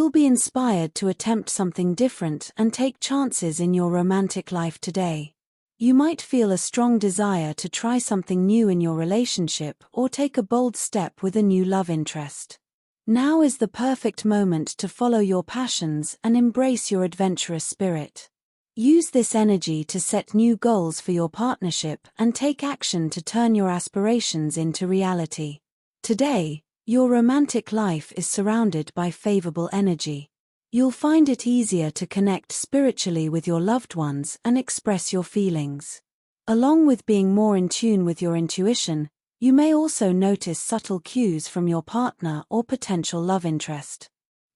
You'll be inspired to attempt something different and take chances in your romantic life today. You might feel a strong desire to try something new in your relationship or take a bold step with a new love interest. Now is the perfect moment to follow your passions and embrace your adventurous spirit. Use this energy to set new goals for your partnership and take action to turn your aspirations into reality. Today, your romantic life is surrounded by favorable energy. You'll find it easier to connect spiritually with your loved ones and express your feelings. Along with being more in tune with your intuition, you may also notice subtle cues from your partner or potential love interest.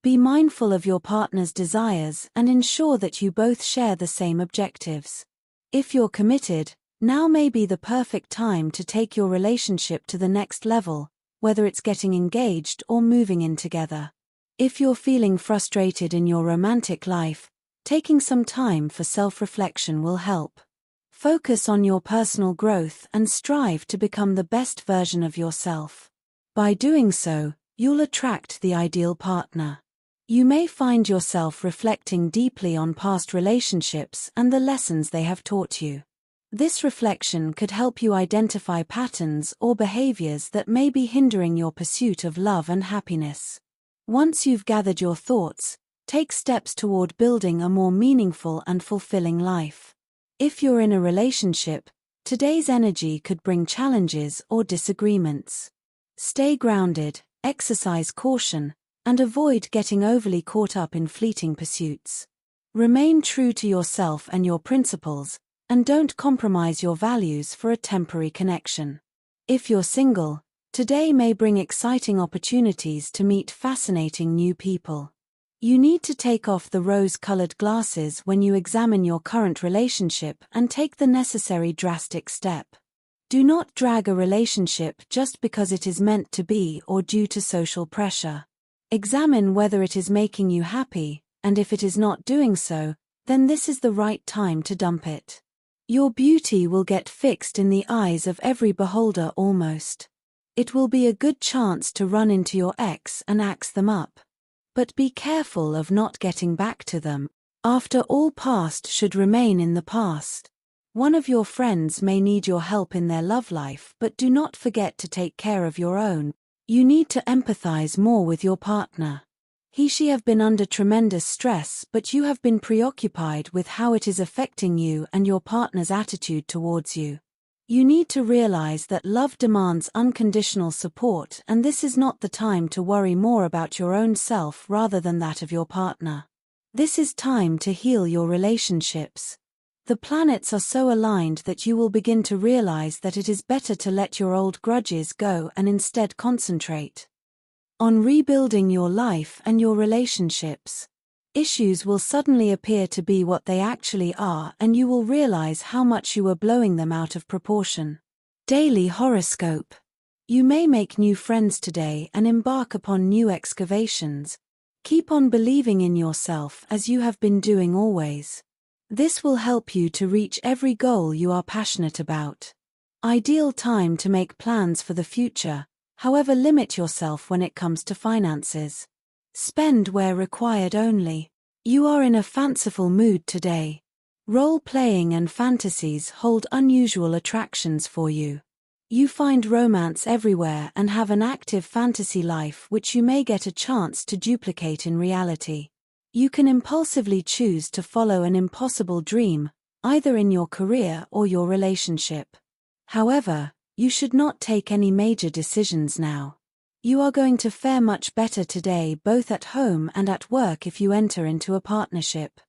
Be mindful of your partner's desires and ensure that you both share the same objectives. If you're committed, now may be the perfect time to take your relationship to the next level, whether it's getting engaged or moving in together. If you're feeling frustrated in your romantic life, taking some time for self-reflection will help. Focus on your personal growth and strive to become the best version of yourself. By doing so, you'll attract the ideal partner. You may find yourself reflecting deeply on past relationships and the lessons they have taught you. This reflection could help you identify patterns or behaviors that may be hindering your pursuit of love and happiness. Once you've gathered your thoughts, take steps toward building a more meaningful and fulfilling life. If you're in a relationship, today's energy could bring challenges or disagreements. Stay grounded, exercise caution, and avoid getting overly caught up in fleeting pursuits. Remain true to yourself and your principles, and don't compromise your values for a temporary connection. If you're single, today may bring exciting opportunities to meet fascinating new people. You need to take off the rose-colored glasses when you examine your current relationship and take the necessary drastic step. Do not drag a relationship just because it is meant to be or due to social pressure. Examine whether it is making you happy, and if it is not doing so, then this is the right time to dump it. Your beauty will get fixed in the eyes of every beholder almost. It will be a good chance to run into your ex and axe them up. But be careful of not getting back to them. After all, past should remain in the past. One of your friends may need your help in their love life, but do not forget to take care of your own. You need to empathize more with your partner. She have been under tremendous stress, but you have been preoccupied with how it is affecting you and your partner's attitude towards you. You need to realize that love demands unconditional support, and this is not the time to worry more about your own self rather than that of your partner. This is time to heal your relationships. The planets are so aligned that you will begin to realize that it is better to let your old grudges go and instead concentrate on rebuilding your life and your relationships. Issues will suddenly appear to be what they actually are, and you will realize how much you were blowing them out of proportion. Daily Horoscope. You may make new friends today and embark upon new excavations. Keep on believing in yourself as you have been doing always. This will help you to reach every goal you are passionate about. Ideal time to make plans for the future, however, limit yourself when it comes to finances. Spend where required only. You are in a fanciful mood today. Role-playing and fantasies hold unusual attractions for you. You find romance everywhere and have an active fantasy life which you may get a chance to duplicate in reality. You can impulsively choose to follow an impossible dream, either in your career or your relationship. However, you should not take any major decisions now. You are going to fare much better today both at home and at work if you enter into a partnership.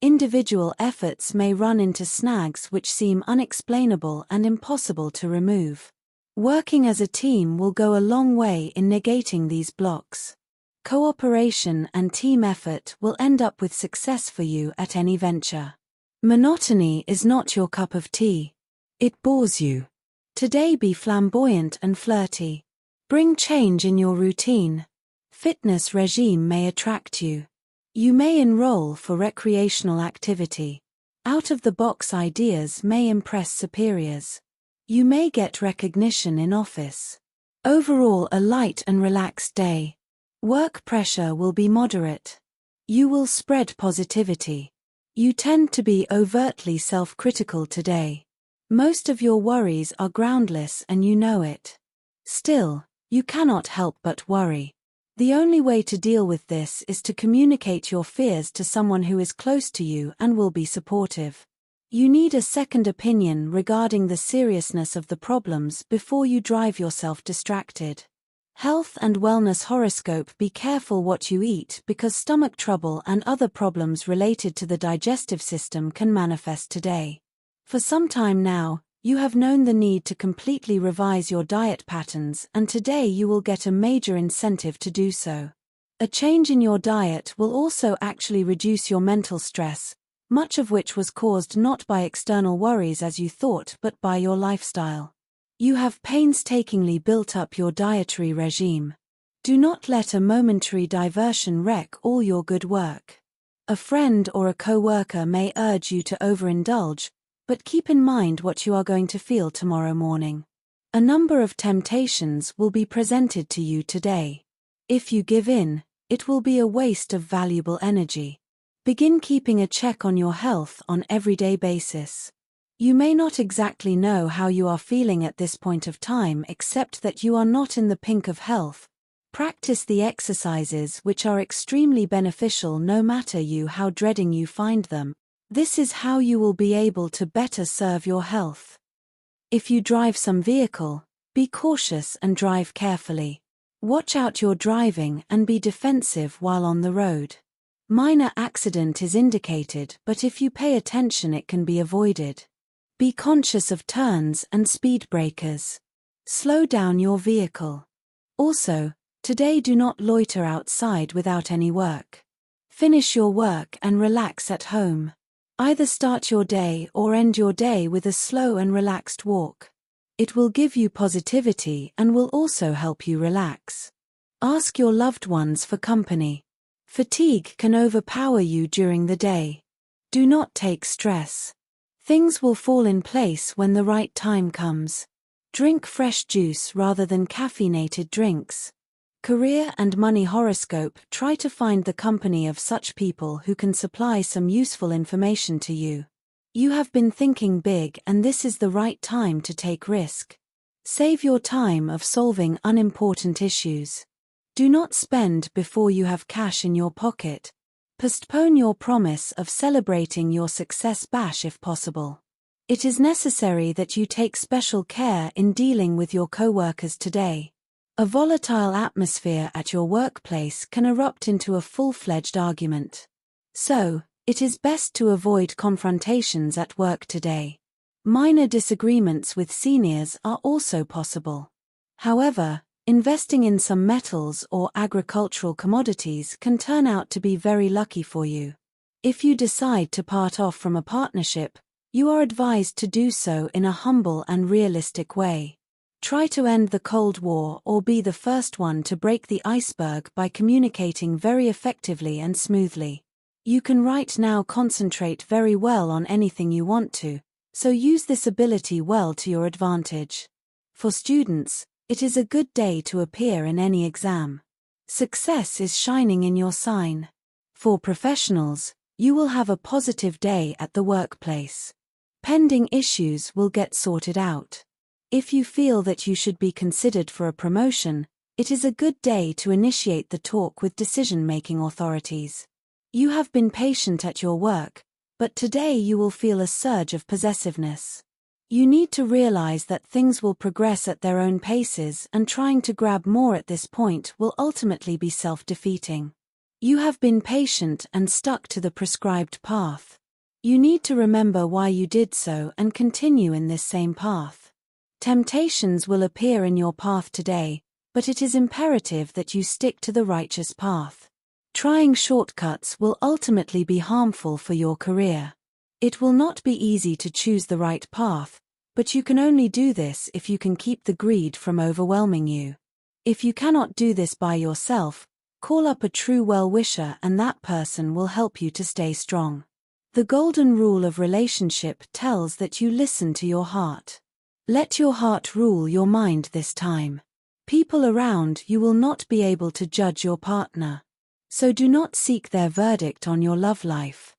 Individual efforts may run into snags which seem unexplainable and impossible to remove. Working as a team will go a long way in negating these blocks. Cooperation and team effort will end up with success for you at any venture. Monotony is not your cup of tea. It bores you. Today be flamboyant and flirty. Bring change in your routine. Fitness regime may attract you. You may enroll for recreational activity. Out-of-the-box ideas may impress superiors. You may get recognition in office. Overall, a light and relaxed day. Work pressure will be moderate. You will spread positivity. You tend to be overtly self-critical today. Most of your worries are groundless and you know it. Still, you cannot help but worry. The only way to deal with this is to communicate your fears to someone who is close to you and will be supportive. You need a second opinion regarding the seriousness of the problems before you drive yourself distracted. Health and wellness horoscope: be careful what you eat because stomach trouble and other problems related to the digestive system can manifest today. For some time now, you have known the need to completely revise your diet patterns, and today you will get a major incentive to do so. A change in your diet will also actually reduce your mental stress, much of which was caused not by external worries as you thought but by your lifestyle. You have painstakingly built up your dietary regime. Do not let a momentary diversion wreck all your good work. A friend or a co-worker may urge you to overindulge, but keep in mind what you are going to feel tomorrow morning. A number of temptations will be presented to you today. If you give in, it will be a waste of valuable energy. Begin keeping a check on your health on an everyday basis. You may not exactly know how you are feeling at this point of time except that you are not in the pink of health. Practice the exercises which are extremely beneficial no matter how dreading you find them. This is how you will be able to better serve your health. If you drive some vehicle, be cautious and drive carefully. Watch out your driving and be defensive while on the road. Minor accident is indicated, but if you pay attention it can be avoided. Be conscious of turns and speed breakers. Slow down your vehicle. Also, today do not loiter outside without any work. Finish your work and relax at home. Either start your day or end your day with a slow and relaxed walk. It will give you positivity and will also help you relax. Ask your loved ones for company. Fatigue can overpower you during the day. Do not take stress. Things will fall in place when the right time comes. Drink fresh juice rather than caffeinated drinks. Career and money horoscope: try to find the company of such people who can supply some useful information to you. You have been thinking big and this is the right time to take risk. Save your time of solving unimportant issues. Do not spend before you have cash in your pocket. Postpone your promise of celebrating your success bash if possible. It is necessary that you take special care in dealing with your co-workers today. A volatile atmosphere at your workplace can erupt into a full-fledged argument. So, it is best to avoid confrontations at work today. Minor disagreements with seniors are also possible. However, investing in some metals or agricultural commodities can turn out to be very lucky for you. If you decide to part off from a partnership, you are advised to do so in a humble and realistic way. Try to end the Cold War or be the first one to break the iceberg by communicating very effectively and smoothly. You can right now concentrate very well on anything you want to, so use this ability well to your advantage. For students, it is a good day to appear in any exam. Success is shining in your sign. For professionals, you will have a positive day at the workplace. Pending issues will get sorted out. If you feel that you should be considered for a promotion, it is a good day to initiate the talk with decision-making authorities. You have been patient at your work, but today you will feel a surge of possessiveness. You need to realize that things will progress at their own paces, and trying to grab more at this point will ultimately be self-defeating. You have been patient and stuck to the prescribed path. You need to remember why you did so and continue in this same path. Temptations will appear in your path today, but it is imperative that you stick to the righteous path. Trying shortcuts will ultimately be harmful for your career. It will not be easy to choose the right path, but you can only do this if you can keep the greed from overwhelming you. If you cannot do this by yourself, call up a true well-wisher and that person will help you to stay strong. The golden rule of relationship tells that you listen to your heart. Let your heart rule your mind this time. People around you will not be able to judge your partner. So do not seek their verdict on your love life.